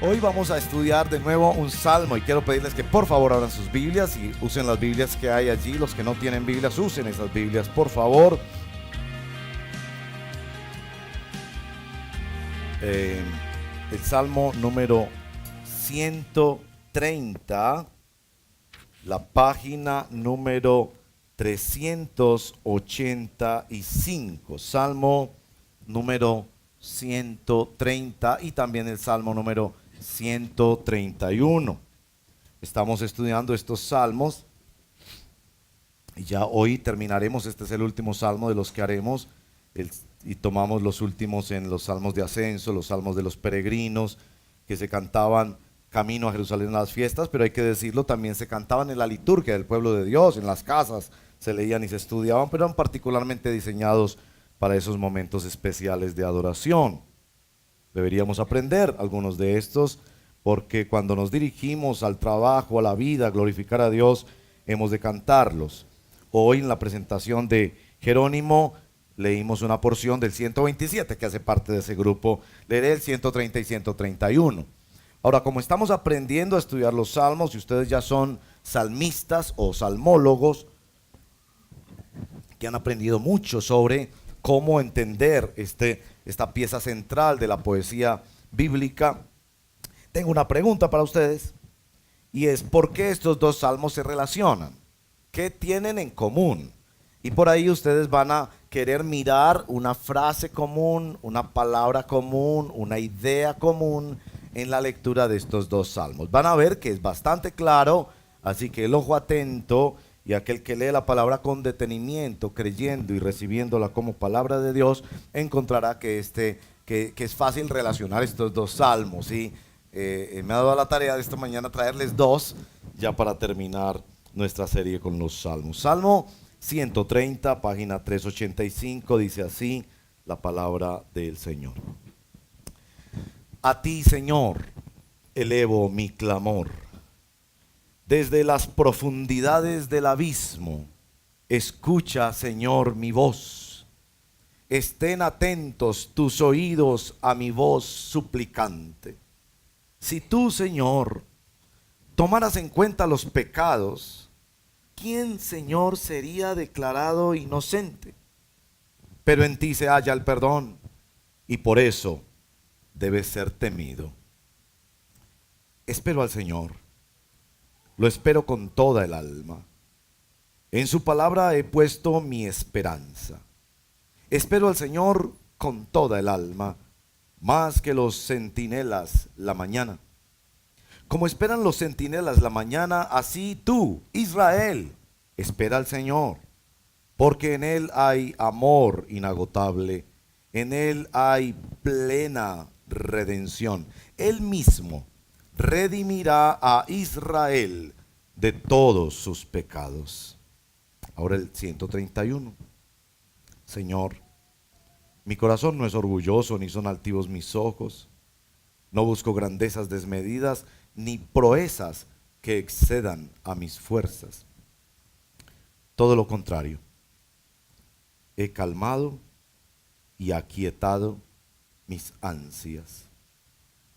Hoy vamos a estudiar de nuevo un salmo y quiero pedirles que por favor abran sus Biblias y usen las Biblias que hay allí. Los que no tienen Biblias, usen esas Biblias, por favor. El salmo número 130, la página número 385. Salmo número 130 y también el salmo número 131. Estamos estudiando estos salmos y ya hoy terminaremos. Este es el último salmo de los que haremos y tomamos los últimos en los salmos de ascenso, los salmos de los peregrinos que se cantaban camino a Jerusalén en las fiestas, pero hay que decirlo, también se cantaban en la liturgia del pueblo de Dios, en las casas se leían y se estudiaban, pero eran particularmente diseñados para esos momentos especiales de adoración. Deberíamos aprender algunos de estos, porque cuando nos dirigimos al trabajo, a la vida, a glorificar a Dios, hemos de cantarlos. Hoy en la presentación de Jerónimo leímos una porción del 127 que hace parte de ese grupo. Leeré el 130 y 131. Ahora, como estamos aprendiendo a estudiar los salmos y ustedes ya son salmistas o salmólogos que han aprendido mucho sobre cómo entender esta pieza central de la poesía bíblica, tengo una pregunta para ustedes y es: ¿por qué estos dos salmos se relacionan? ¿Qué tienen en común? Y por ahí ustedes van a querer mirar una frase común, una palabra común, una idea común en la lectura de estos dos salmos. Van a ver que es bastante claro, así que el ojo atento y aquel que lee la palabra con detenimiento, creyendo y recibiéndola como palabra de Dios, encontrará que es fácil relacionar estos dos salmos. ¿Sí? Me ha dado la tarea de esta mañana traerles dos, ya para terminar nuestra serie con los salmos. Salmo 130, página 385, dice así la palabra del Señor. A ti, Señor, elevo mi clamor. Desde las profundidades del abismo, escucha, Señor, mi voz. Estén atentos tus oídos a mi voz suplicante. Si tú, Señor, tomaras en cuenta los pecados, ¿quién, Señor, sería declarado inocente? Pero en ti se halla el perdón y por eso debe ser temido. Espero al Señor, lo espero con toda el alma. En su palabra he puesto mi esperanza. Espero al Señor con toda el alma, más que los centinelas la mañana. Como esperan los centinelas la mañana, así tú, Israel, espera al Señor, porque en Él hay amor inagotable, en Él hay plena redención. Él mismo redimirá a Israel de todos sus pecados. Ahora el 131. Señor, mi corazón no es orgulloso, ni son altivos mis ojos. No busco grandezas desmedidas, ni proezas que excedan a mis fuerzas. Todo lo contrario, he calmado y aquietado mis ansias.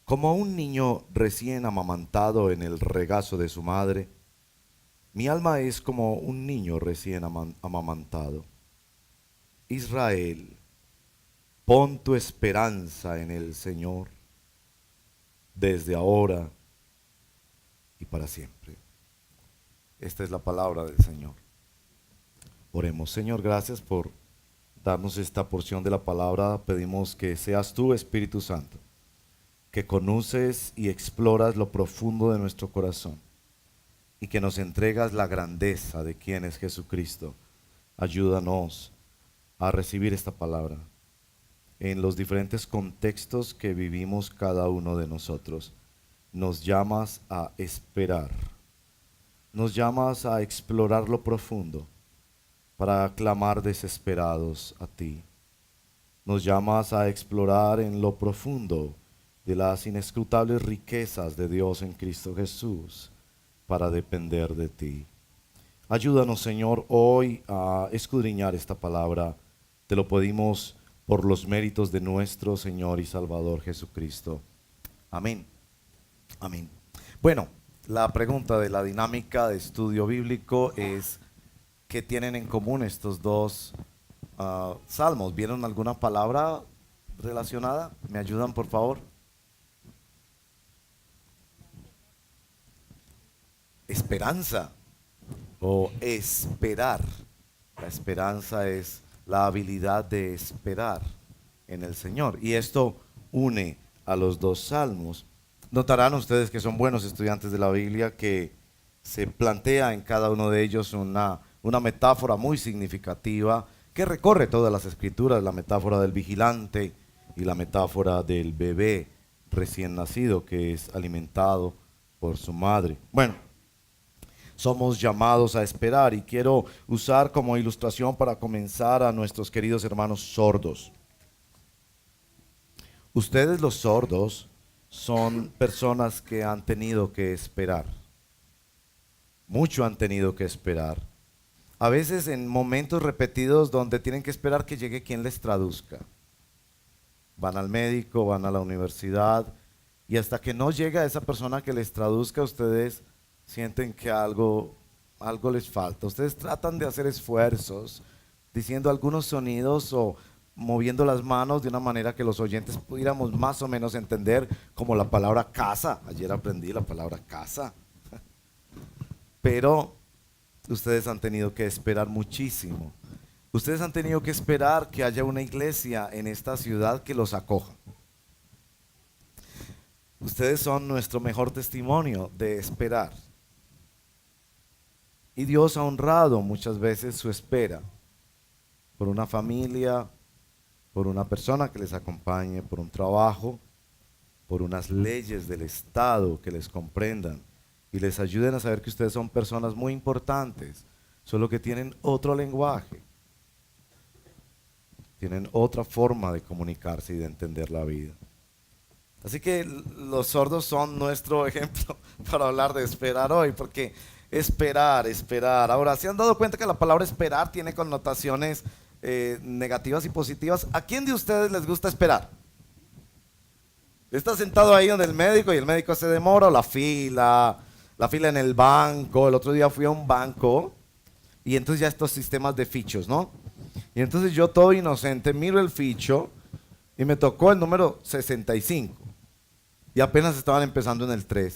Como un niño recién amamantado en el regazo de su madre, mi alma es como un niño recién amamantado. Israel, pon tu esperanza en el Señor, desde ahora y para siempre. Esta es la palabra del Señor. Oremos. Señor, gracias por darnos esta porción de la palabra. Pedimos que seas tú, Espíritu Santo, que conoces y exploras lo profundo de nuestro corazón y que nos entregas la grandeza de quién es Jesucristo. Ayúdanos a recibir esta palabra en los diferentes contextos que vivimos cada uno de nosotros. Nos llamas a esperar, nos llamas a explorar lo profundo para clamar desesperados a ti. Nos llamas a explorar en lo profundo de las inescrutables riquezas de Dios en Cristo Jesús para depender de ti. Ayúdanos, Señor, hoy a escudriñar esta palabra. Te lo pedimos por los méritos de nuestro Señor y Salvador Jesucristo. Amén Amén. Bueno, la pregunta de la dinámica de estudio bíblico es, ¿qué tienen en común estos dos salmos? ¿Vieron alguna palabra relacionada? ¿Me ayudan, por favor? Esperanza o esperar. La esperanza es la habilidad de esperar en el Señor. Y esto une a los dos salmos. Notarán ustedes que son buenos estudiantes de la Biblia que se plantea en cada uno de ellos una metáfora muy significativa que recorre todas las escrituras, la metáfora del vigilante y la metáfora del bebé recién nacido que es alimentado por su madre. Bueno, somos llamados a esperar y quiero usar como ilustración para comenzar a nuestros queridos hermanos sordos. Ustedes los sordos son personas que han tenido que esperar. Mucho han tenido que esperar. A veces en momentos repetidos donde tienen que esperar que llegue quien les traduzca. Van al médico, van a la universidad y hasta que no llega esa persona que les traduzca, ustedes sienten que algo les falta. Ustedes tratan de hacer esfuerzos diciendo algunos sonidos o moviendo las manos de una manera que los oyentes pudiéramos más o menos entender, como la palabra casa. Ayer aprendí la palabra casa. Pero ustedes han tenido que esperar muchísimo. Ustedes han tenido que esperar que haya una iglesia en esta ciudad que los acoja. Ustedes son nuestro mejor testimonio de esperar. Y Dios ha honrado muchas veces su espera por una familia, por una persona que les acompañe, por un trabajo, por unas leyes del Estado que les comprendan y les ayuden a saber que ustedes son personas muy importantes, solo que tienen otro lenguaje, tienen otra forma de comunicarse y de entender la vida. Así que los sordos son nuestro ejemplo para hablar de esperar hoy, porque esperar. Ahora, ¿se han dado cuenta que la palabra esperar tiene connotaciones negativas y positivas? ¿A quién de ustedes les gusta esperar? Está sentado ahí donde el médico y el médico se demora, o la fila en el banco. El otro día fui a un banco y entonces ya estos sistemas de fichos, ¿no? Y entonces yo todo inocente miro el ficho y me tocó el número 65 y apenas estaban empezando en el 3.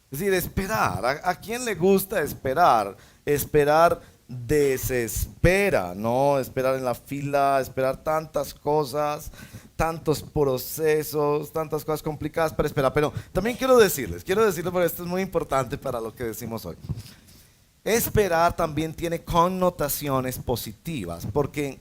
Es decir, esperar. ¿A quién le gusta esperar? Esperar desespera, ¿no? Esperar en la fila, esperar tantas cosas, tantos procesos, tantas cosas complicadas para esperar. Pero también quiero decirles porque esto es muy importante para lo que decimos hoy. Esperar también tiene connotaciones positivas, porque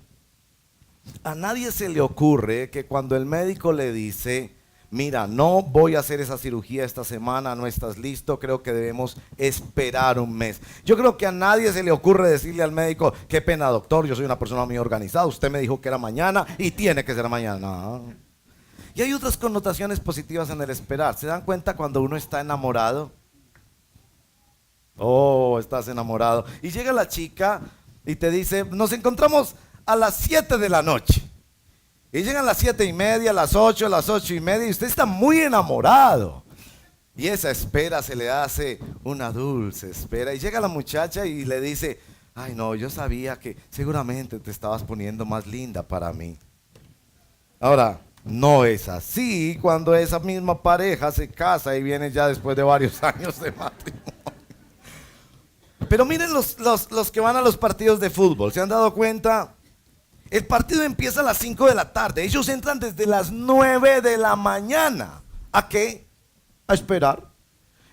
a nadie se le ocurre que cuando el médico le dice: mira, no voy a hacer esa cirugía esta semana, no estás listo, creo que debemos esperar un mes. Yo creo que a nadie se le ocurre decirle al médico: qué pena, doctor, yo soy una persona muy organizada, usted me dijo que era mañana y tiene que ser mañana. Y hay otras connotaciones positivas en el esperar. ¿Se dan cuenta cuando uno está enamorado? Oh, estás enamorado. Y llega la chica y te dice: nos encontramos a las 7 de la noche. Y llegan las 7:30, las 8, las 8:30 y usted está muy enamorado. Y esa espera se le hace una dulce espera. Y llega la muchacha y le dice: ay no, yo sabía que seguramente te estabas poniendo más linda para mí. Ahora, no es así cuando esa misma pareja se casa y viene ya después de varios años de matrimonio. Pero miren los que van a los partidos de fútbol, ¿se han dado cuenta? El partido empieza a las 5 de la tarde. Ellos entran desde las 9 de la mañana. ¿A qué? A esperar.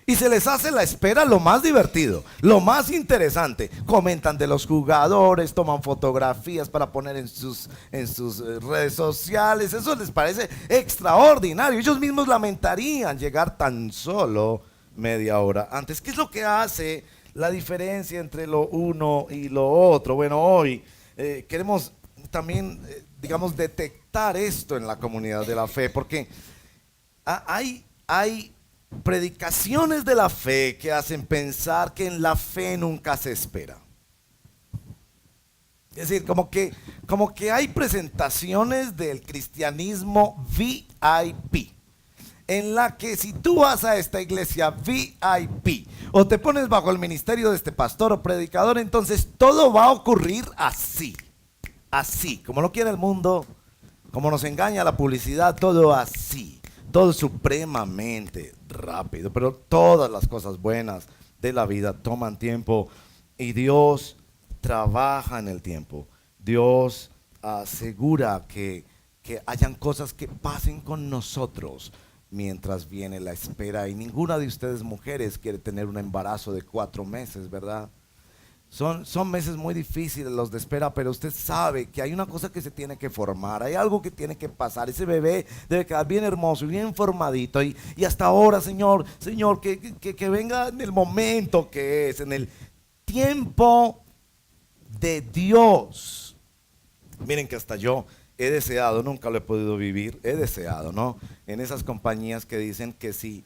Y se les hace la espera lo más divertido, lo más interesante. Comentan de los jugadores, toman fotografías para poner en sus redes sociales. Eso les parece extraordinario. Ellos mismos lamentarían llegar tan solo media hora antes. ¿Qué es lo que hace la diferencia entre lo uno y lo otro? Bueno, hoy queremos también, digamos, detectar esto en la comunidad de la fe, porque hay predicaciones de la fe que hacen pensar que en la fe nunca se espera. Es decir, como que hay presentaciones del cristianismo VIP. en la que si tú vas a esta iglesia VIP o te pones bajo el ministerio de este pastor o predicador, entonces todo va a ocurrir así, así, como lo quiere el mundo, como nos engaña la publicidad, todo así, todo supremamente rápido. Pero todas las cosas buenas de la vida toman tiempo y Dios trabaja en el tiempo. Dios asegura que hayan cosas que pasen con nosotros mientras viene la espera. Y ninguna de ustedes mujeres quiere tener un embarazo de 4 meses, ¿verdad? Son meses muy difíciles los de espera, pero usted sabe que hay una cosa que se tiene que formar, hay algo que tiene que pasar. Ese bebé debe quedar bien hermoso y bien formadito. Y hasta ahora, Señor, que venga en el momento que es, en el tiempo de Dios. Miren que hasta yo he deseado, nunca lo he podido vivir, he deseado, ¿no? En esas compañías que dicen que si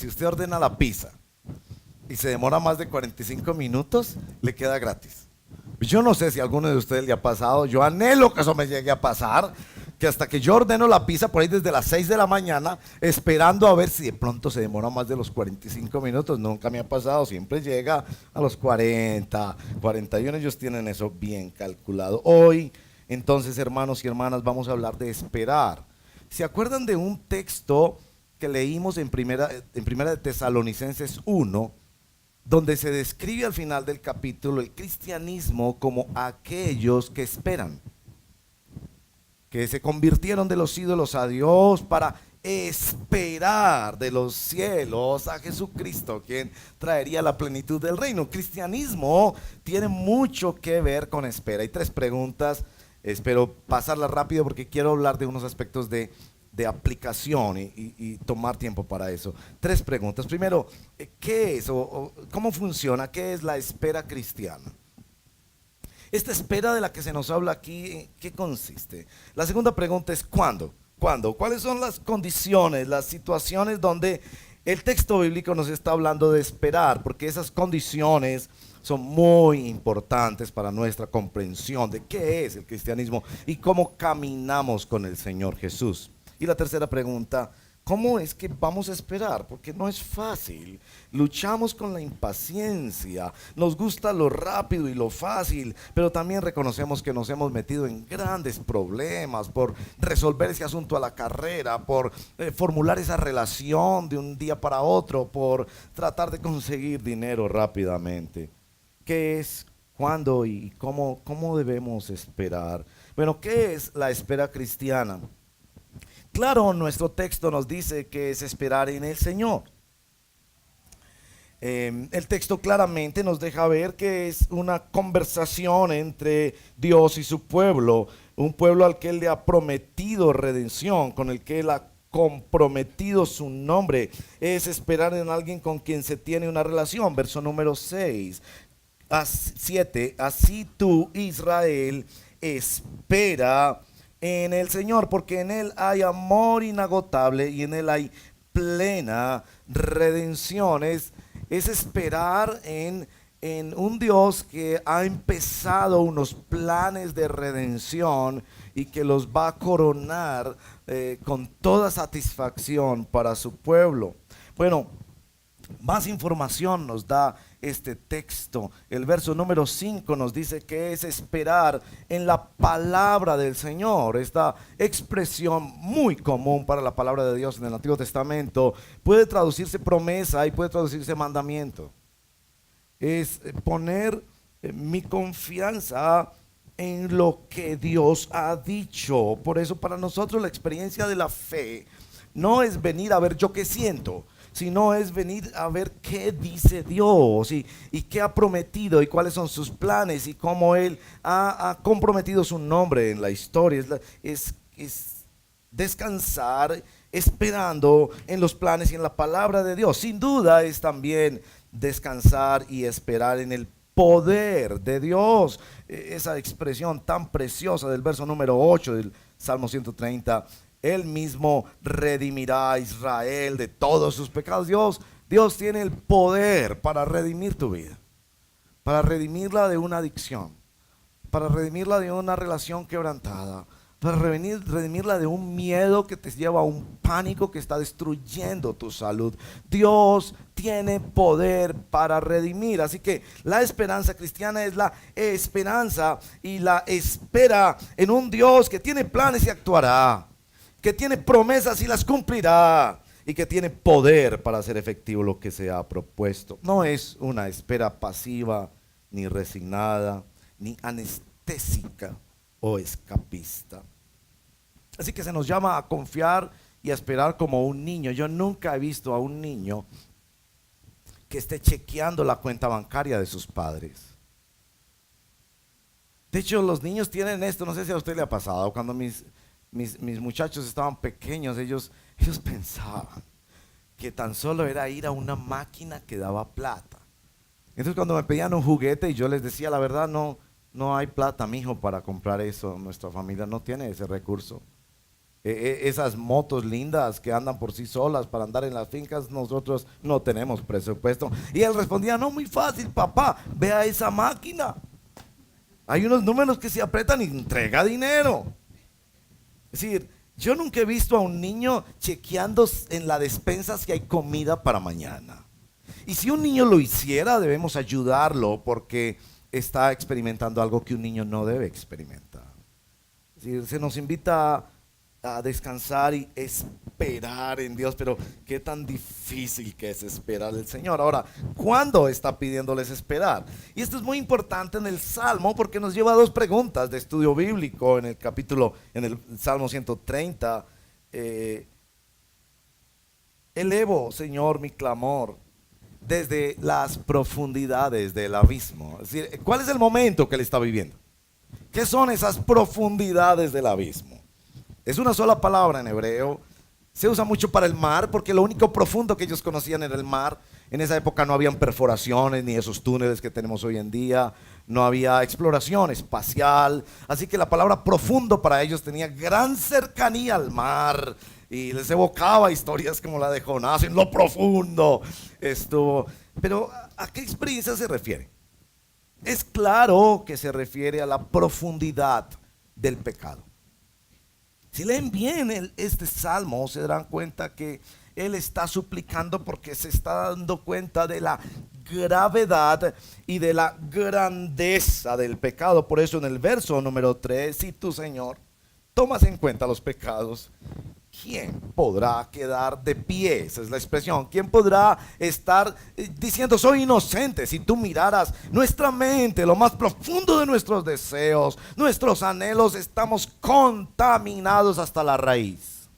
usted ordena la pizza y se demora más de 45 minutos, le queda gratis. Yo no sé si a alguno de ustedes le ha pasado, yo anhelo que eso me llegue a pasar, que hasta que yo ordeno la pizza por ahí desde las 6 de la mañana, esperando a ver si de pronto se demora más de los 45 minutos, nunca me ha pasado, siempre llega a los 40, 41, ellos tienen eso bien calculado. Hoy, entonces, hermanos y hermanas, vamos a hablar de esperar. ¿Se acuerdan de un texto que leímos en primera de Tesalonicenses 1? Donde se describe al final del capítulo el cristianismo como aquellos que esperan, que se convirtieron de los ídolos a Dios para esperar de los cielos a Jesucristo, quien traería la plenitud del reino. El cristianismo tiene mucho que ver con espera. Hay 3 preguntas, espero pasarlas rápido porque quiero hablar de unos aspectos de aplicación y tomar tiempo para eso. 3 preguntas. Primero, ¿qué es o cómo funciona? ¿Qué es la espera cristiana? Esta espera de la que se nos habla aquí, ¿en qué consiste? La segunda pregunta es ¿cuándo? ¿Cuándo? ¿Cuáles son las condiciones, las situaciones donde el texto bíblico nos está hablando de esperar? Porque esas condiciones son muy importantes para nuestra comprensión de qué es el cristianismo y cómo caminamos con el Señor Jesús. Y la tercera pregunta, ¿cómo es que vamos a esperar? Porque no es fácil. Luchamos con la impaciencia, nos gusta lo rápido y lo fácil, pero también reconocemos que nos hemos metido en grandes problemas por resolver ese asunto a la carrera, por formular esa relación de un día para otro, por tratar de conseguir dinero rápidamente. ¿Qué es? ¿Cuándo? ¿Y cómo debemos esperar? Bueno, ¿qué es la espera cristiana? Claro, nuestro texto nos dice que es esperar en el Señor. El texto claramente nos deja ver que es una conversación entre Dios y su pueblo, un pueblo al que Él le ha prometido redención, con el que Él ha comprometido su nombre. Es esperar en alguien con quien se tiene una relación. Verso número 6, 7, así tú, Israel, espera en el Señor, porque en Él hay amor inagotable y en Él hay plena redención. Es esperar en un Dios que ha empezado unos planes de redención y que los va a coronar con toda satisfacción para su pueblo. Bueno, más información nos da este texto. El verso número 5 nos dice que es esperar en la palabra del Señor. Esta expresión muy común para la palabra de Dios en el Antiguo Testamento puede traducirse promesa y puede traducirse mandamiento. Es poner mi confianza en lo que Dios ha dicho. Por eso para nosotros la experiencia de la fe no es venir a ver yo qué siento, sino es venir a ver qué dice Dios y qué ha prometido y cuáles son sus planes y cómo Él ha comprometido su nombre en la historia. Es descansar esperando en los planes y en la palabra de Dios. Sin duda es también descansar y esperar en el poder de Dios. Esa expresión tan preciosa del verso número 8 del Salmo 130. Él mismo redimirá a Israel de todos sus pecados. Dios tiene el poder para redimir tu vida, para redimirla de una adicción, para redimirla de una relación quebrantada, para redimirla de un miedo que te lleva a un pánico que está destruyendo tu salud. Dios tiene poder para redimir. Así que la esperanza cristiana es la esperanza y la espera en un Dios que tiene planes y actuará, que tiene promesas y las cumplirá, y que tiene poder para hacer efectivo lo que se ha propuesto. No es una espera pasiva, ni resignada, ni anestésica o escapista. Así que se nos llama a confiar y a esperar como un niño. Yo nunca he visto a un niño que esté chequeando la cuenta bancaria de sus padres. De hecho, los niños tienen esto, no sé si a usted le ha pasado. Cuando mis muchachos estaban pequeños, ellos pensaban que tan solo era ir a una máquina que daba plata. Entonces cuando me pedían un juguete y yo les decía la verdad, no hay plata, mijo, para comprar eso. Nuestra familia no tiene ese recurso. Esas motos lindas que andan por sí solas para andar en las fincas, nosotros no tenemos presupuesto. Y él respondía, no, muy fácil, papá, ve a esa máquina. Hay unos números que se apretan y entrega dinero. Es decir, yo nunca he visto a un niño chequeando en la despensa si hay comida para mañana. Y si un niño lo hiciera, debemos ayudarlo porque está experimentando algo que un niño no debe experimentar. Es decir, se nos invita a descansar y esperar en Dios, pero qué tan difícil que es esperar al Señor. Ahora, ¿cuándo está pidiéndoles esperar? Y esto es muy importante en el Salmo porque nos lleva a dos preguntas de estudio bíblico en el Salmo 130. Elevo, Señor, mi clamor desde las profundidades del abismo. Es decir, ¿cuál es el momento que él está viviendo? ¿Qué son esas profundidades del abismo? Es una sola palabra en hebreo. Se usa mucho para el mar porque lo único profundo que ellos conocían era el mar. En esa época no habían perforaciones ni esos túneles que tenemos hoy en día. No había exploración espacial. Así que la palabra profundo para ellos tenía gran cercanía al mar. Y les evocaba historias como la de Jonás en lo profundo. Pero ¿a qué experiencia se refiere? Es claro que se refiere a la profundidad del pecado. Si leen bien este salmo, se darán cuenta que él está suplicando porque se está dando cuenta de la gravedad y de la grandeza del pecado. Por eso en el verso número 3, si tú, Señor, tomas en cuenta los pecados, ¿quién podrá quedar de pie? Esa es la expresión. ¿Quién podrá estar diciendo soy inocente? Si tú miraras nuestra mente, lo más profundo de nuestros deseos, nuestros anhelos, estamos contaminados hasta la raíz.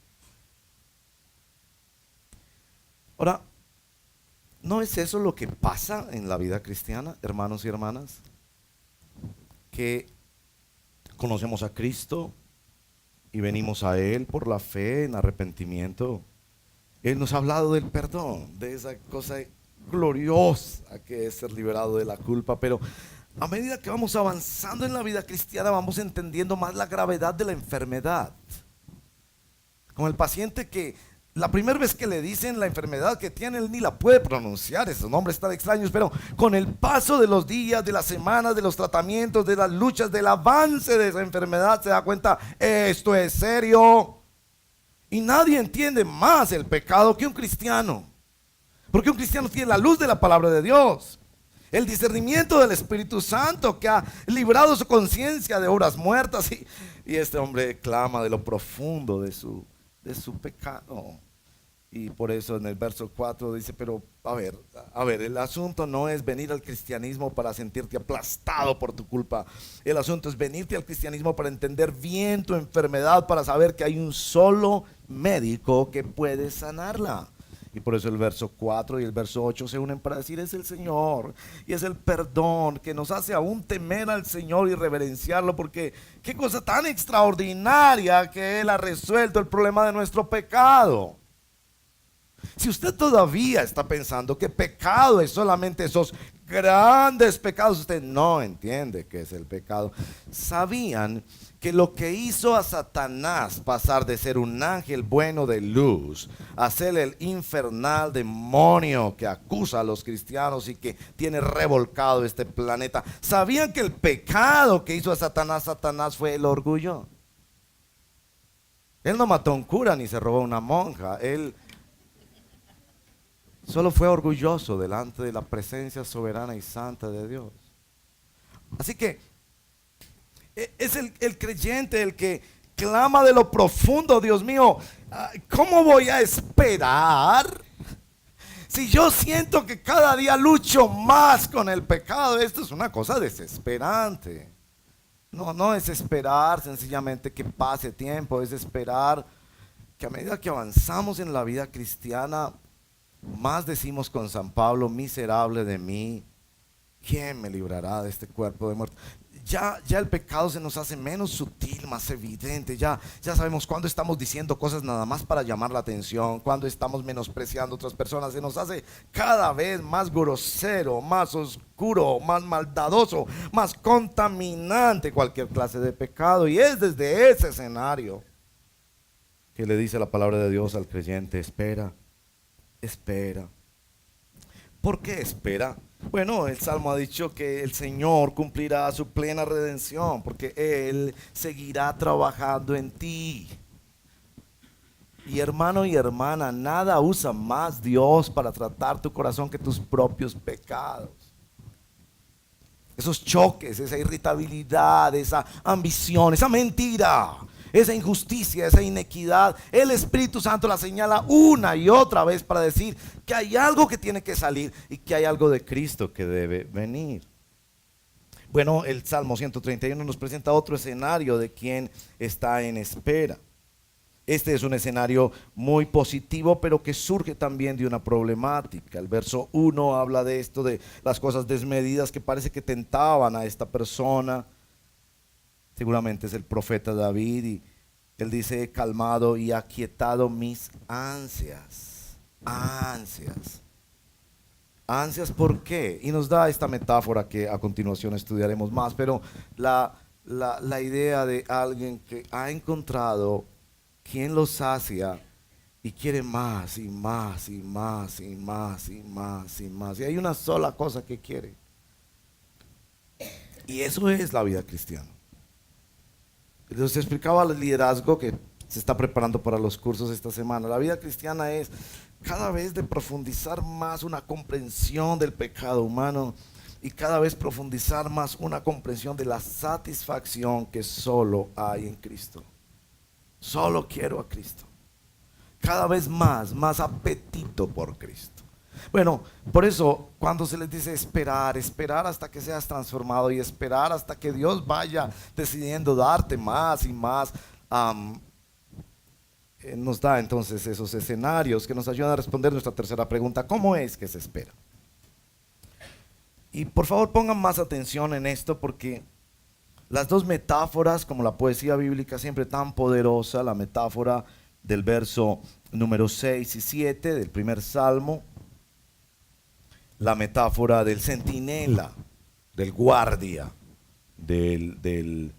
Ahora, ¿no es eso lo que pasa en la vida cristiana, hermanos y hermanas? Que conocemos a Cristo y venimos a Él por la fe en arrepentimiento. Él nos ha hablado del perdón, de esa cosa gloriosa que es ser liberado de la culpa. Pero a medida que vamos avanzando en la vida cristiana, vamos entendiendo más la gravedad de la enfermedad. Como el paciente que la primera vez que le dicen la enfermedad que tiene, él ni la puede pronunciar, esos nombres tan extraños, pero con el paso de los días, de las semanas, de los tratamientos, de las luchas, del avance de esa enfermedad, se da cuenta, esto es serio. Y nadie entiende más el pecado que un cristiano, porque un cristiano tiene la luz de la palabra de Dios, el discernimiento del Espíritu Santo que ha librado su conciencia de obras muertas, y este hombre clama de lo profundo de su pecado. Y por eso en el verso 4 dice, pero a ver, el asunto no es venir al cristianismo para sentirte aplastado por tu culpa. El asunto es venirte al cristianismo para entender bien tu enfermedad, para saber que hay un solo médico que puede sanarla. Y por eso el verso 4 y el verso 8 se unen para decir, es el Señor y es el perdón que nos hace aún temer al Señor y reverenciarlo, porque qué cosa tan extraordinaria que Él ha resuelto el problema de nuestro pecado. Si usted todavía está pensando que pecado es solamente esos grandes pecados, usted no entiende qué es el pecado. ¿Sabían que lo que hizo a Satanás pasar de ser un ángel bueno de luz a ser el infernal demonio que acusa a los cristianos y que tiene revolcado este planeta? ¿Sabían que el pecado que hizo a Satanás fue el orgullo? Él no mató a un cura ni se robó a una monja. Él solo fue orgulloso delante de la presencia soberana y santa de Dios. Así que es el creyente el que clama de lo profundo: Dios mío, ¿cómo voy a esperar si yo siento que cada día lucho más con el pecado? Esto es una cosa desesperante. No es esperar sencillamente que pase tiempo, es esperar que a medida que avanzamos en la vida cristiana, más decimos con San Pablo: miserable de mí, ¿quién me librará de este cuerpo de muerte? Ya el pecado se nos hace menos sutil, más evidente. Ya sabemos cuando estamos diciendo cosas nada más para llamar la atención, cuando estamos menospreciando a otras personas. Se nos hace cada vez más grosero, más oscuro, más maldadoso, más contaminante cualquier clase de pecado. Y es desde ese escenario que le dice la palabra de Dios al creyente: espera, espera. ¿Por qué espera? Bueno, el Salmo ha dicho que el Señor cumplirá su plena redención, porque Él seguirá trabajando en ti. Y hermano y hermana, nada usa más Dios para tratar tu corazón que tus propios pecados. Esos choques, esa irritabilidad, esa ambición, esa mentira, esa injusticia, esa inequidad, el Espíritu Santo la señala una y otra vez para decir que hay algo que tiene que salir y que hay algo de Cristo que debe venir. Bueno, el Salmo 131 nos presenta otro escenario de quien está en espera. Este es un escenario muy positivo, pero que surge también de una problemática. El verso 1 habla de esto, de las cosas desmedidas que parece que tentaban a esta persona. Seguramente es el profeta David, y él dice: he calmado y aquietado mis ansias. Ansias, ¿por qué? Y nos da esta metáfora que a continuación estudiaremos más, pero la idea de alguien que ha encontrado quien lo sacia y quiere más y más y más y más y más y más. Y hay una sola cosa que quiere. Y eso es la vida cristiana. Les explicaba el liderazgo que se está preparando para los cursos esta semana. La vida cristiana es cada vez de profundizar más una comprensión del pecado humano y cada vez profundizar más una comprensión de la satisfacción que solo hay en Cristo. Solo quiero a Cristo. Cada vez más apetito por Cristo. Bueno, por eso cuando se les dice esperar hasta que seas transformado y esperar hasta que Dios vaya decidiendo darte más y más, nos da entonces esos escenarios que nos ayudan a responder nuestra tercera pregunta: ¿cómo es que se espera? Y por favor pongan más atención en esto, porque las dos metáforas, como la poesía bíblica siempre tan poderosa, la metáfora del verso número 6 y 7 del primer salmo, la metáfora del centinela, del guardia, del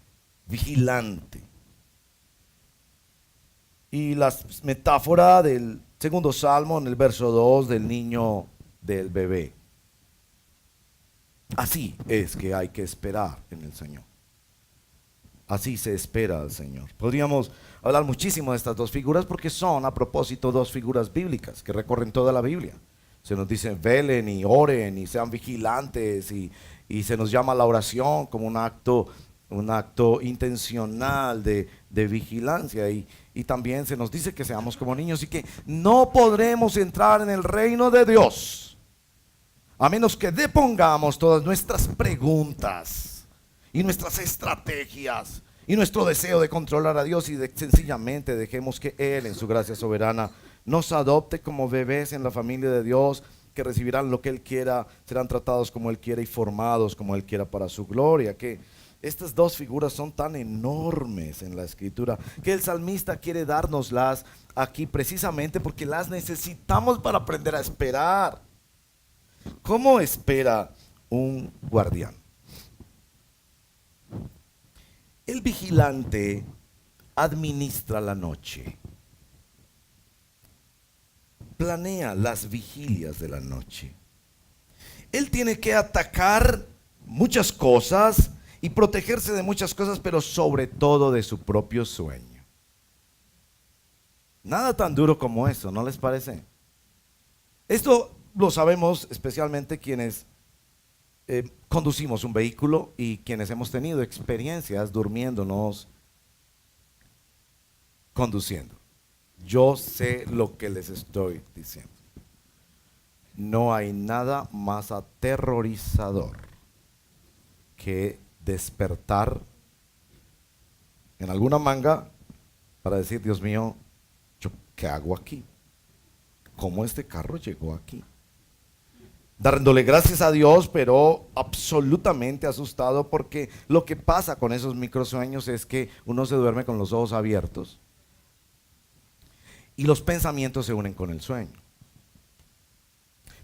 vigilante, y la metáfora del segundo salmo en el verso 2 del niño, del bebé. Así es que hay que esperar en el Señor. Así se espera al Señor. Podríamos hablar muchísimo de estas dos figuras, porque son, a propósito, dos figuras bíblicas que recorren toda la Biblia. Se nos dice: velen y oren y sean vigilantes, y se nos llama la oración como un acto intencional de vigilancia, y también se nos dice que seamos como niños, y que no podremos entrar en el reino de Dios a menos que depongamos todas nuestras preguntas y nuestras estrategias y nuestro deseo de controlar a Dios, y sencillamente dejemos que Él en su gracia soberana nos adopte como bebés en la familia de Dios, que recibirán lo que Él quiera, serán tratados como Él quiera y formados como Él quiera para su gloria. Que estas dos figuras son tan enormes en la Escritura que el salmista quiere dárnoslas aquí precisamente porque las necesitamos para aprender a esperar. ¿Cómo espera un guardián? El vigilante administra la noche, planea las vigilias de la noche. Él tiene que atacar muchas cosas y protegerse de muchas cosas, pero sobre todo de su propio sueño. Nada tan duro como eso, ¿no les parece? Esto lo sabemos especialmente quienes conducimos un vehículo y quienes hemos tenido experiencias durmiéndonos conduciendo. Yo sé lo que les estoy diciendo. No hay nada más aterrorizador que despertar en alguna manga para decir, Dios mío, ¿yo qué hago aquí? ¿Cómo este carro llegó aquí? Dándole gracias a Dios, pero absolutamente asustado, porque lo que pasa con esos microsueños es que uno se duerme con los ojos abiertos y los pensamientos se unen con el sueño.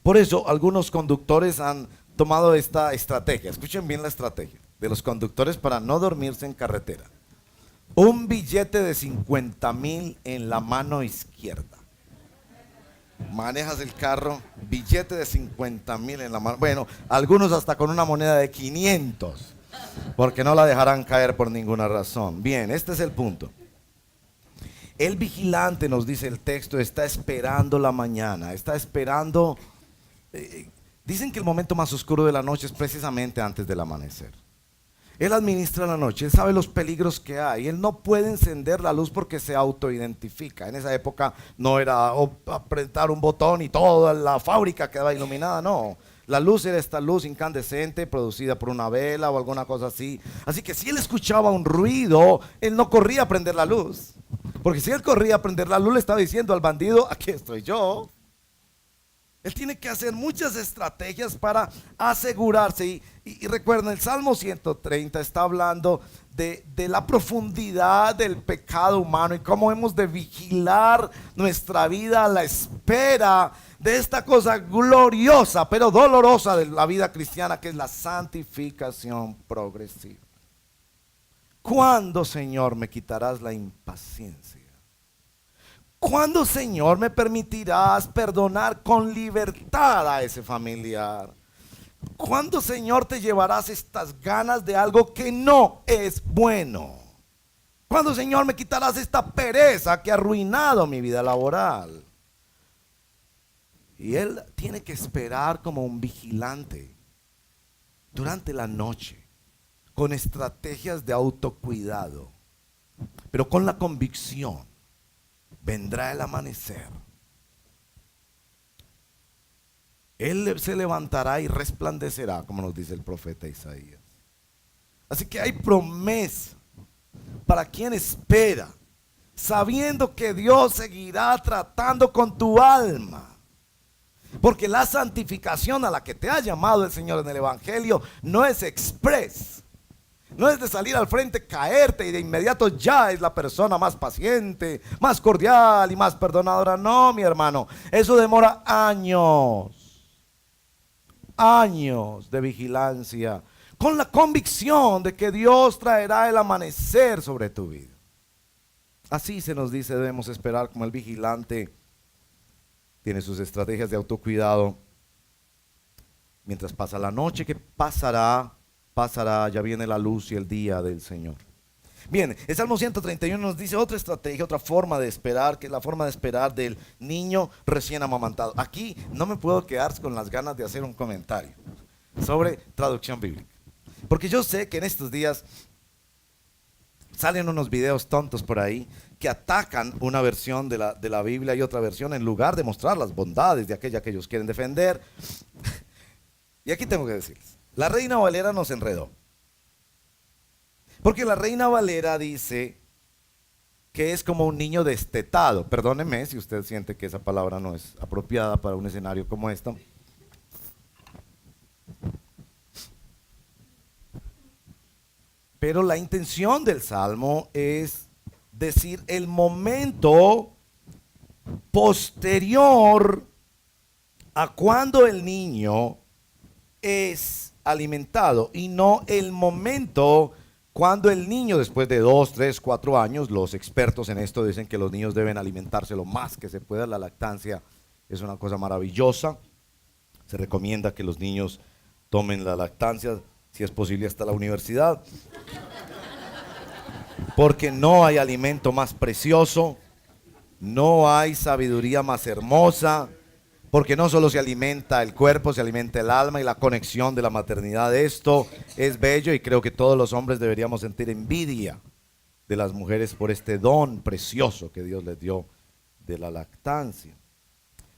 Por eso algunos conductores han tomado esta estrategia. Escuchen bien la estrategia de los conductores para no dormirse en carretera. Un billete de 50,000 en la mano izquierda. Manejas el carro, billete de 50,000 en la mano. Bueno, algunos hasta con una moneda de 500, porque no la dejarán caer por ninguna razón. Bien, este es el punto. El vigilante, nos dice el texto, está esperando la mañana, está esperando. Dicen que el momento más oscuro de la noche es precisamente antes del amanecer. Él administra la noche, él sabe los peligros que hay, él no puede encender la luz porque se autoidentifica. En esa época no era apretar un botón y toda la fábrica quedaba iluminada, no. La luz era esta luz incandescente producida por una vela o alguna cosa así. Así que si él escuchaba un ruido, él no corría a prender la luz. Porque si él corría a prender la luz, le estaba diciendo al bandido, aquí estoy yo. Él tiene que hacer muchas estrategias para asegurarse. Y recuerden, el Salmo 130 está hablando de la profundidad del pecado humano y cómo hemos de vigilar nuestra vida a la espera de esta cosa gloriosa, pero dolorosa de la vida cristiana, que es la santificación progresiva. ¿Cuándo, Señor, me quitarás la impaciencia? ¿Cuándo, Señor, me permitirás perdonar con libertad a ese familiar? ¿Cuándo, Señor, te llevarás estas ganas de algo que no es bueno? ¿Cuándo, Señor, me quitarás esta pereza que ha arruinado mi vida laboral? Y él tiene que esperar como un vigilante durante la noche, con estrategias de autocuidado, pero con la convicción: vendrá el amanecer. Él se levantará y resplandecerá, como nos dice el profeta Isaías. Así que hay promesa para quien espera, sabiendo que Dios seguirá tratando con tu alma. Porque la santificación a la que te ha llamado el Señor en el Evangelio no es express. No es de salir al frente, caerte y de inmediato ya es la persona más paciente, más cordial y más perdonadora. No, mi hermano, eso demora años. Años de vigilancia, con la convicción de que Dios traerá el amanecer sobre tu vida. Así se nos dice, debemos esperar como el vigilante tiene sus estrategias de autocuidado. Mientras pasa la noche, ¿qué pasará? Pasará, ya viene la luz y el día del Señor. Bien, el Salmo 131 nos dice otra estrategia, otra forma de esperar, que es la forma de esperar del niño recién amamantado. Aquí no me puedo quedar con las ganas de hacer un comentario sobre traducción bíblica, porque yo sé que en estos días salen unos videos tontos por ahí que atacan una versión de la Biblia y otra versión en lugar de mostrar las bondades de aquella que ellos quieren defender. Y aquí tengo que decirles, la Reina Valera nos enredó. Porque la Reina Valera dice que es como un niño destetado. Perdóneme si usted siente que esa palabra no es apropiada para un escenario como este. Pero la intención del Salmo es decir el momento posterior a cuando el niño es alimentado y no el momento cuando el niño, después de 2, 3, 4 años, los expertos en esto dicen que los niños deben alimentarse lo más que se pueda. La lactancia es una cosa maravillosa. Se recomienda que los niños tomen la lactancia, si es posible hasta la universidad, porque no hay alimento más precioso No hay sabiduría más hermosa, porque no solo se alimenta el cuerpo, se alimenta el alma y la conexión de la maternidad. Esto es bello y creo que todos los hombres deberíamos sentir envidia de las mujeres por este don precioso que Dios les dio de la lactancia.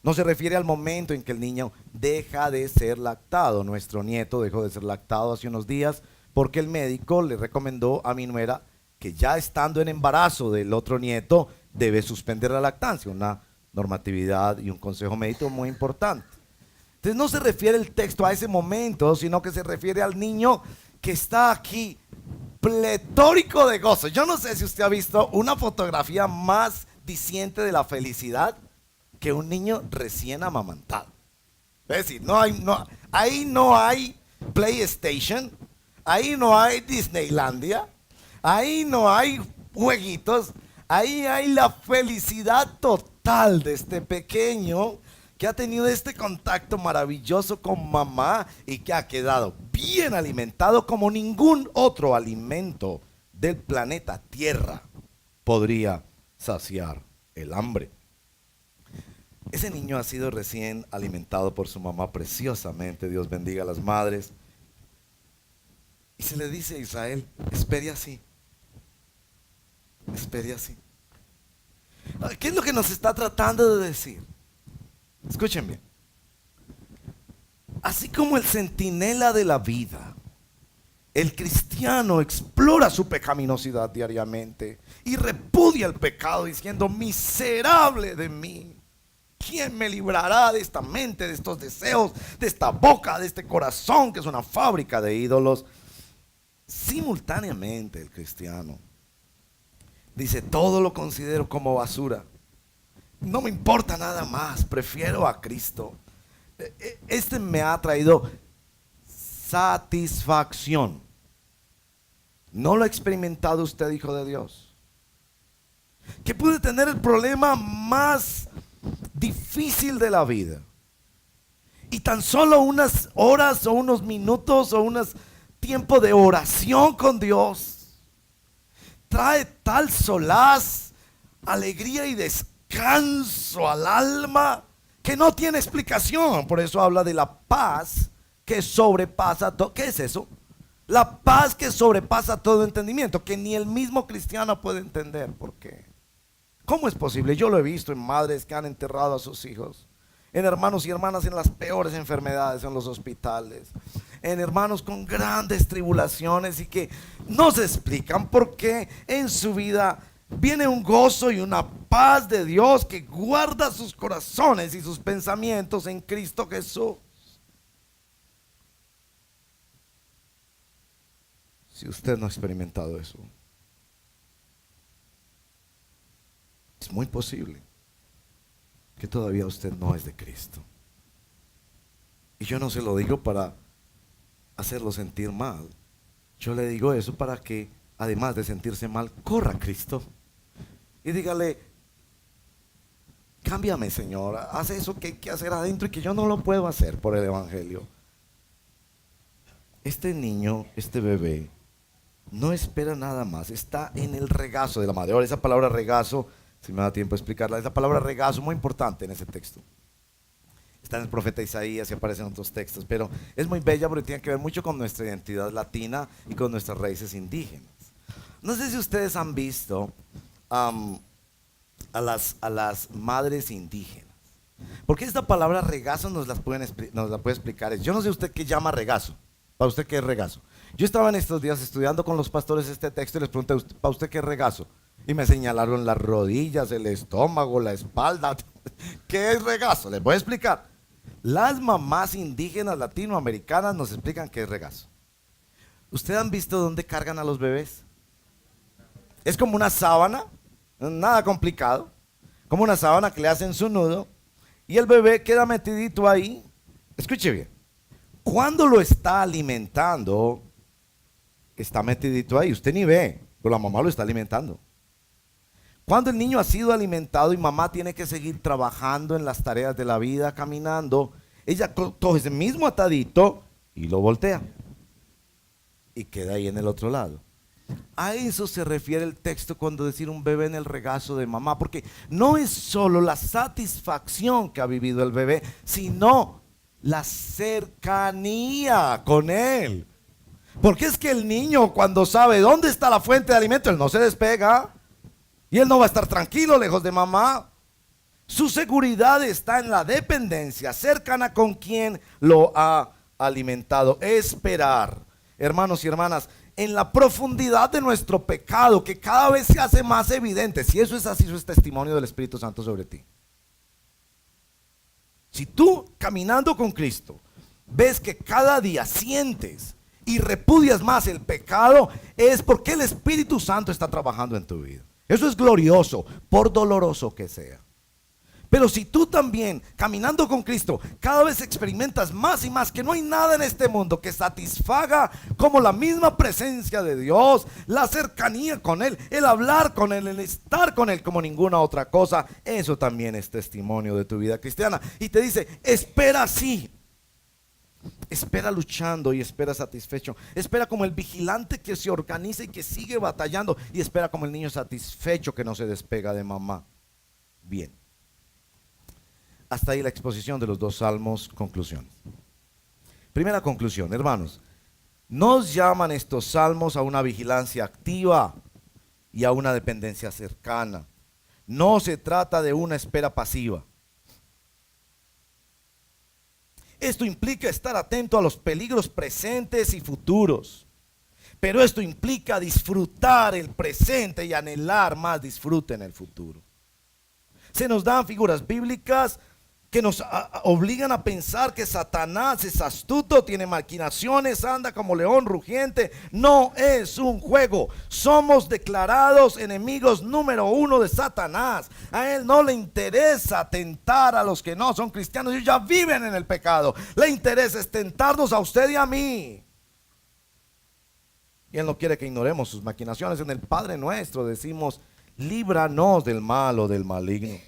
No se refiere al momento en que el niño deja de ser lactado. Nuestro nieto dejó de ser lactado hace unos días porque el médico le recomendó a mi nuera que ya estando en embarazo del otro nieto debe suspender la lactancia, una normatividad y un consejo médico muy importante. Entonces no se refiere el texto a ese momento, sino que se refiere al niño que está aquí pletórico de gozo. Yo no sé si usted ha visto una fotografía más diciente de la felicidad que un niño recién amamantado. Es decir, ahí no hay PlayStation, ahí no hay Disneylandia, ahí no hay jueguitos, ahí hay la felicidad total de este pequeño que ha tenido este contacto maravilloso con mamá y que ha quedado bien alimentado como ningún otro alimento del planeta Tierra podría saciar el hambre. Ese niño ha sido recién alimentado por su mamá preciosamente, Dios bendiga a las madres. Y se le dice a Israel, espere así, espere así. ¿Qué es lo que nos está tratando de decir? Escuchen bien. Así como el centinela de la vida, el cristiano explora su pecaminosidad diariamente y repudia el pecado diciendo, miserable de mí. ¿Quién me librará de esta mente, de estos deseos, de esta boca, de este corazón que es una fábrica de ídolos? Simultáneamente el cristiano dice, todo lo considero como basura. No me importa nada más, prefiero a Cristo. Este me ha traído satisfacción. ¿No lo ha experimentado usted, hijo de Dios? Que puede tener el problema más difícil de la vida y tan solo unas horas o unos minutos o unos tiempo de oración con Dios trae tal solaz, alegría y descanso al alma que no tiene explicación. Por eso habla de la paz que sobrepasa todo. ¿Qué es eso? La paz que sobrepasa todo entendimiento, que ni el mismo cristiano puede entender. ¿Por qué? ¿Cómo es posible? Yo lo he visto en madres que han enterrado a sus hijos, en hermanos y hermanas en las peores enfermedades en los hospitales, en hermanos con grandes tribulaciones y que no se explican por qué en su vida viene un gozo y una paz de Dios que guarda sus corazones y sus pensamientos en Cristo Jesús. Si usted no ha experimentado eso, es muy posible que todavía usted no es de Cristo. Y yo no se lo digo para hacerlo sentir mal. Yo le digo eso para que, además de sentirse mal, corra a Cristo y dígale, cámbiame, Señor, haz eso que hay que hacer adentro y que yo no lo puedo hacer por el Evangelio. Este niño, este bebé, no espera nada más, está en el regazo de la madre. Ahora, esa palabra regazo, si me da tiempo de explicarla, esa palabra regazo muy importante en ese texto. Está en el profeta Isaías y aparece en otros textos, pero es muy bella porque tiene que ver mucho con nuestra identidad latina y con nuestras raíces indígenas. No sé si ustedes han visto a las madres indígenas, porque esta palabra regazo nos la puede explicar. Yo no sé usted qué llama regazo. ¿Para usted qué es regazo? Yo estaba en estos días estudiando con los pastores este texto y les pregunté, ¿para usted qué es regazo? Y me señalaron las rodillas, el estómago, la espalda. ¿Qué es regazo? Les voy a explicar. Las mamás indígenas latinoamericanas nos explican qué es regazo. ¿Ustedes han visto dónde cargan a los bebés? Es como una sábana, nada complicado, como una sábana que le hacen su nudo y el bebé queda metidito ahí. Escuche bien, cuando lo está alimentando, está metidito ahí, usted ni ve, pero la mamá lo está alimentando. Cuando el niño ha sido alimentado y mamá tiene que seguir trabajando en las tareas de la vida, caminando, ella coge ese mismo atadito y lo voltea y queda ahí en el otro lado. A eso se refiere el texto cuando decir un bebé en el regazo de mamá, porque no es solo la satisfacción que ha vivido el bebé, sino la cercanía con él. Porque es que el niño, cuando sabe dónde está la fuente de alimento, él no se despega y él no va a estar tranquilo lejos de mamá. Su seguridad está en la dependencia cercana con quien lo ha alimentado. Esperar, hermanos y hermanas, en la profundidad de nuestro pecado, que cada vez se hace más evidente. Si eso es así, eso es testimonio del Espíritu Santo sobre ti. Si tú, caminando con Cristo, ves que cada día sientes y repudias más el pecado, es porque el Espíritu Santo está trabajando en tu vida. Eso es glorioso, por doloroso que sea. Pero si tú también, caminando con Cristo, cada vez experimentas más y más que no hay nada en este mundo que satisfaga como la misma presencia de Dios, la cercanía con Él, el hablar con Él, el estar con Él como ninguna otra cosa, eso también es testimonio de tu vida cristiana. Y te dice, espera así, espera luchando y espera satisfecho, espera como el vigilante que se organiza y que sigue batallando, y espera como el niño satisfecho que no se despega de mamá. Bien. Hasta ahí la exposición de los dos salmos. Conclusión. Primera conclusión, hermanos, nos llaman estos salmos a una vigilancia activa y a una dependencia cercana. No se trata de una espera pasiva. Esto implica estar atento a los peligros presentes y futuros, pero esto implica disfrutar el presente y anhelar más disfrute en el futuro. Se nos dan figuras bíblicas que nos obligan a pensar que Satanás es astuto, tiene maquinaciones, anda como león rugiente. No es un juego. Somos declarados enemigos número uno de Satanás. A él no le interesa tentar a los que no son cristianos, ellos ya viven en el pecado. Le interesa es tentarnos a usted y a mí. Y él no quiere que ignoremos sus maquinaciones. En el Padre Nuestro decimos, líbranos del mal o del maligno.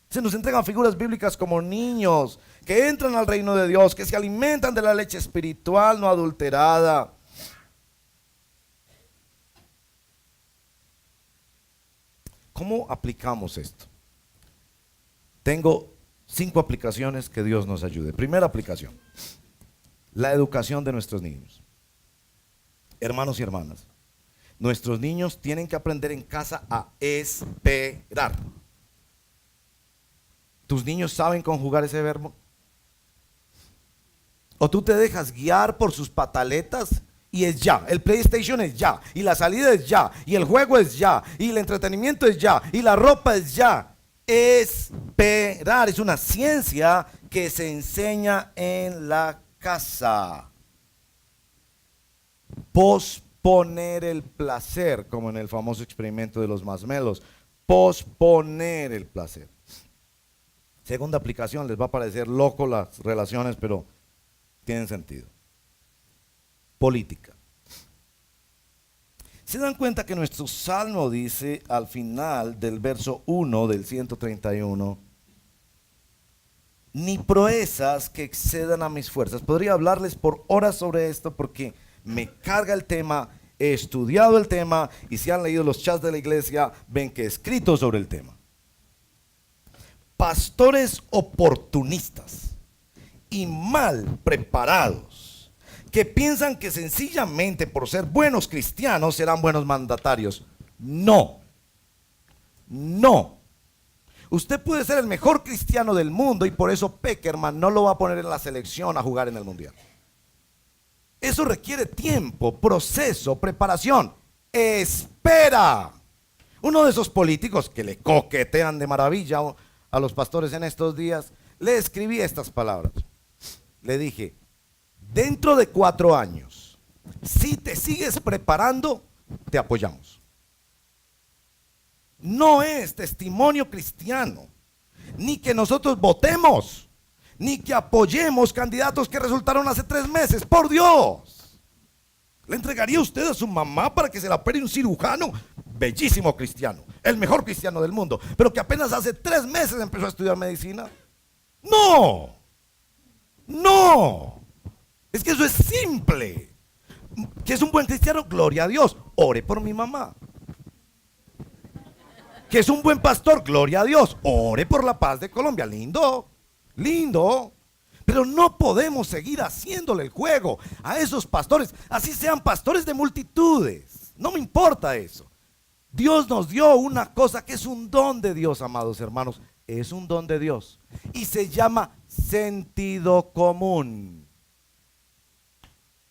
Se nos entregan figuras bíblicas como niños que entran al reino de Dios, que se alimentan de la leche espiritual no adulterada. ¿Cómo aplicamos esto? Tengo 5 aplicaciones que Dios nos ayude. Primera aplicación, la educación de nuestros niños. Hermanos y hermanas, nuestros niños tienen que aprender en casa a esperar. ¿Tus niños saben conjugar ese verbo? ¿O tú te dejas guiar por sus pataletas y es ya? El PlayStation es ya, y la salida es ya, y el juego es ya, y el entretenimiento es ya, y la ropa es ya. Esperar es una ciencia que se enseña en la casa. Posponer el placer, como en el famoso experimento de los marshmallows. Posponer el placer. Segunda aplicación, les va a parecer loco las relaciones, pero tienen sentido. Política. ¿Se dan cuenta que nuestro salmo dice al final del verso 1 del 131, ni proezas que excedan a mis fuerzas? Podría hablarles por horas sobre esto porque me carga el tema, he estudiado el tema, y si han leído los chats de la iglesia, ven que he escrito sobre el tema. Pastores oportunistas y mal preparados que piensan que sencillamente por ser buenos cristianos serán buenos mandatarios. No, no. Usted puede ser el mejor cristiano del mundo y por eso Peckerman no lo va a poner en la selección a jugar en el mundial. Eso requiere tiempo, proceso, preparación. Espera. Uno de esos políticos que le coquetean de maravilla a los pastores en estos días, le escribí estas palabras. Le dije, dentro de 4 años, si te sigues preparando, te apoyamos. No es testimonio cristiano, ni que nosotros votemos, ni que apoyemos candidatos que resultaron hace 3 meses. Por Dios, ¿le entregaría usted a su mamá para que se la opere un cirujano? Bellísimo cristiano, el mejor cristiano del mundo, pero que apenas hace 3 meses empezó a estudiar medicina. No, no, es que eso es simple. Que es un buen cristiano, gloria a Dios. ore por mi mamá. Que es un buen pastor, gloria a Dios, ore por la paz de Colombia. Lindo, lindo. Pero no podemos seguir haciéndole el juego a esos pastores, así sean pastores de multitudes. No me importa eso. Dios nos dio una cosa que es un don de Dios, amados hermanos. Es un don de Dios y se llama sentido común.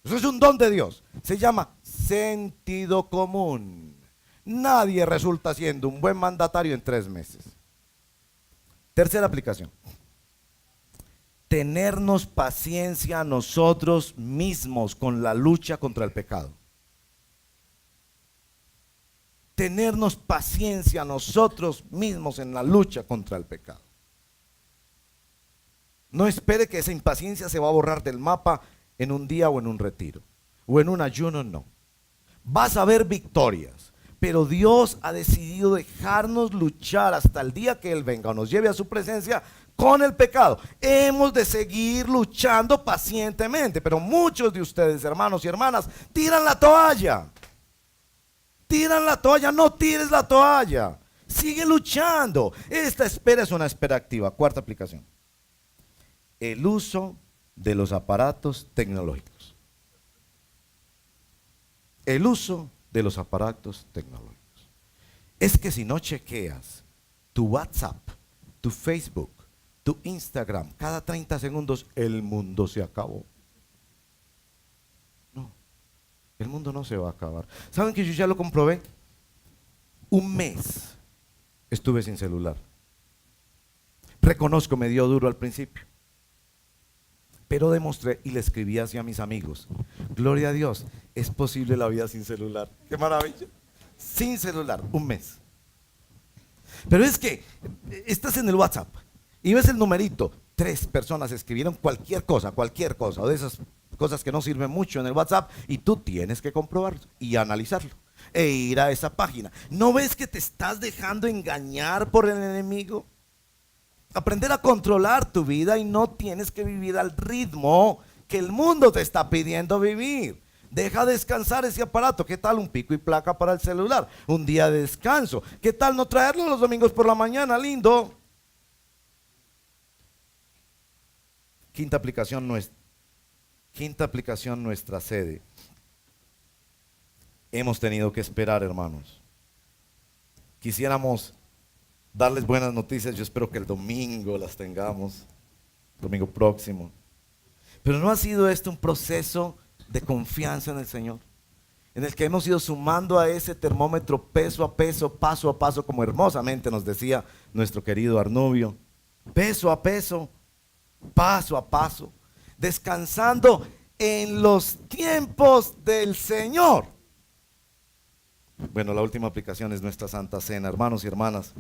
Eso es un don de Dios. Se llama sentido común. Nadie resulta siendo un buen mandatario en 3 meses. Tercera aplicación. Tenernos paciencia nosotros mismos con la lucha contra el pecado. Tenernos paciencia nosotros mismos en la lucha contra el pecado. No espere que esa impaciencia se va a borrar del mapa en un día o en un retiro o en un ayuno, no. Vas a ver victorias, pero Dios ha decidido dejarnos luchar hasta el día que Él venga o nos lleve a su presencia con el pecado. Hemos de seguir luchando pacientemente, pero muchos de ustedes, hermanos y hermanas, tiran la toalla. Tiran la toalla, no tires la toalla. Sigue luchando. Esta espera es una espera activa. Cuarta aplicación. El uso de los aparatos tecnológicos. El uso de los aparatos tecnológicos. Es que si no chequeas tu WhatsApp, tu Facebook, tu Instagram, cada 30 segundos el mundo se acabó. No, el mundo no se va a acabar. ¿Saben que yo ya lo comprobé? Un mes estuve sin celular. Reconozco, me dio duro al principio, pero demostré y le escribí hacia mis amigos. Gloria a Dios, es posible la vida sin celular. ¡Qué maravilla! Sin celular, un mes. Pero es que estás en el WhatsApp y ves el numerito, 3 personas escribieron cualquier cosa, o de esas cosas que no sirven mucho en el WhatsApp, y tú tienes que comprobarlo y analizarlo e ir a esa página. ¿No ves que te estás dejando engañar por el enemigo? Aprender a controlar tu vida y no tienes que vivir al ritmo que el mundo te está pidiendo vivir. Deja descansar ese aparato. ¿Qué tal un pico y placa para el celular? Un día de descanso. ¿Qué tal no traerlo los domingos por la mañana? Lindo. Quinta aplicación, nuestra sede. Hemos tenido que esperar, hermanos. Quisiéramos darles buenas noticias. Yo espero que el domingo las tengamos, domingo próximo. Pero no ha sido esto un proceso de confianza en el Señor, en el que hemos ido sumando a ese termómetro peso a peso, paso a paso, como hermosamente nos decía nuestro querido Arnubio, peso a peso, paso a paso, descansando en los tiempos del Señor. Bueno, la última aplicación es nuestra Santa Cena, hermanos y hermanas.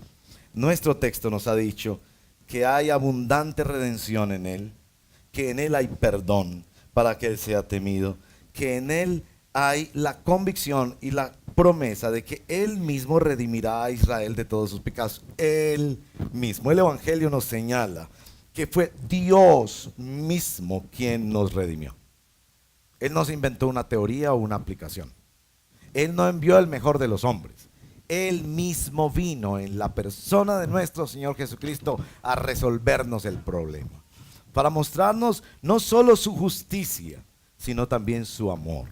Nuestro texto nos ha dicho que hay abundante redención en Él, que en Él hay perdón para que Él sea temido, que en Él hay la convicción y la promesa de que Él mismo redimirá a Israel de todos sus pecados. Él mismo. El Evangelio nos señala que fue Dios mismo quien nos redimió. Él no se inventó una teoría o una aplicación. Él no envió el mejor de los hombres. Él mismo vino en la persona de nuestro Señor Jesucristo a resolvernos el problema, para mostrarnos no solo su justicia, sino también su amor.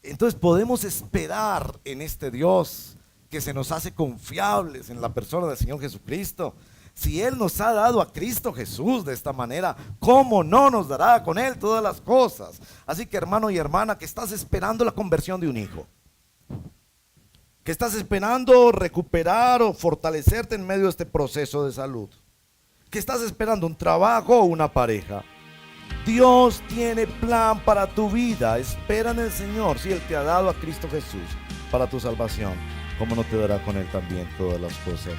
Entonces podemos esperar en este Dios que se nos hace confiables en la persona del Señor Jesucristo. Si Él nos ha dado a Cristo Jesús de esta manera, ¿cómo no nos dará con Él todas las cosas? Así que, hermano y hermana, que estás esperando la conversión de un hijo, que estás esperando recuperar o fortalecerte en medio de este proceso de salud, que estás esperando un trabajo o una pareja, Dios tiene plan para tu vida. Espera en el Señor. Si Él te ha dado a Cristo Jesús para tu salvación, ¿cómo no te dará con Él también todas las cosas?